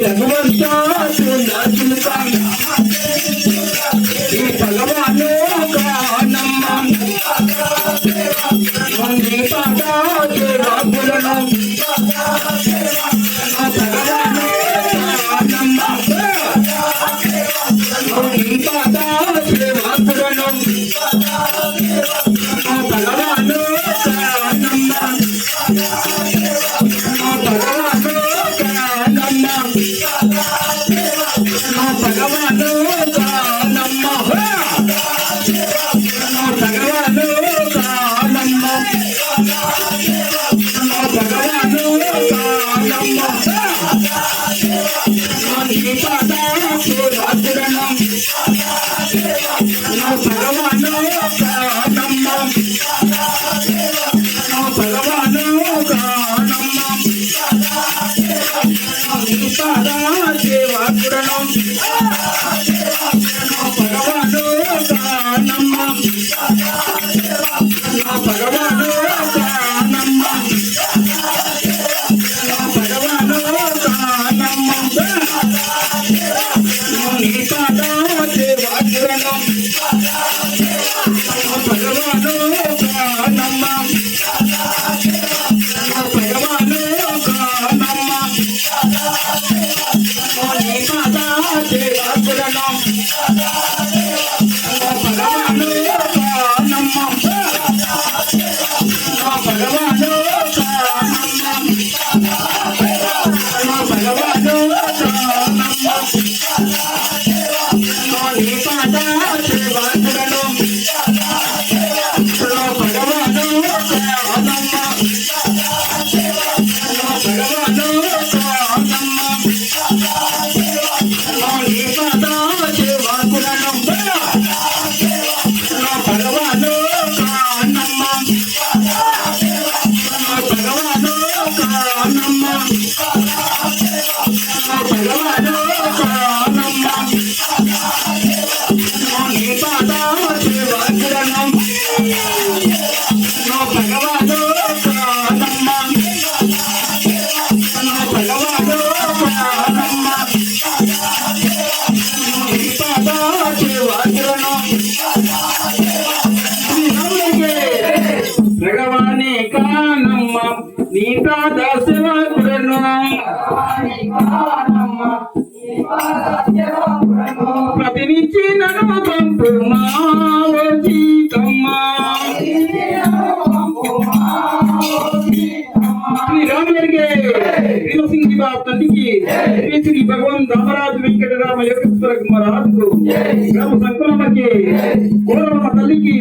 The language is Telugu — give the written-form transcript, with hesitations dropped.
రఘువంత ఈ భగవాను కానమ్మ నీ పాద సేవకులను భగవాను కానమ్మ నీ పాద సేవకులను భగవాను కానమ్మ భగవాను కానమ్మ భగవాను కానమ్మ భగవాను కానమ్మ భగవాను కానమ్మ నీ పాద సేవకులను భగవాను కానమ్మ భగవాను కానమ్మ నీ పాద సేవకులను భగవాను కానమ్మ భగవాను కానమ్మ భగవాను కానమ్మ నీ పాద సేవకులను భగవాను కానమ్మ భగవాను కానమ్మ నీ పాద సేవకులను భగవాను కానమ్మ భగవాను కానమ్మ భగవాను కానమ్మ నీ పాద సేవకులను భగవాను కానమ్మ భగవాను కానమ్మ నీ పాద సేవకులను భగవాను కానమ్మ భగవాను కానమ్మ భగవాను కానమ్మ నీ పాద సేవకులను భగవాను కానమ్మ భగవాను కానమ్మ నీ పాద సేవకులను భగవాని కానమ్మ నీ పాద సేవకులను ప్రతినిచ్చి నన్ను పంపుమా ఓ సీతమ్మ శ్రీరాముడికి శ్రీసింగ్ की बात తండ్రికి శ్రీ శ్రీ భగవాన్ రామరాజు వెంకటరామ యోగేశ్వర మహారాజుకు గ్రామ సంకులమ్మకి కోరమ్మ తల్లికి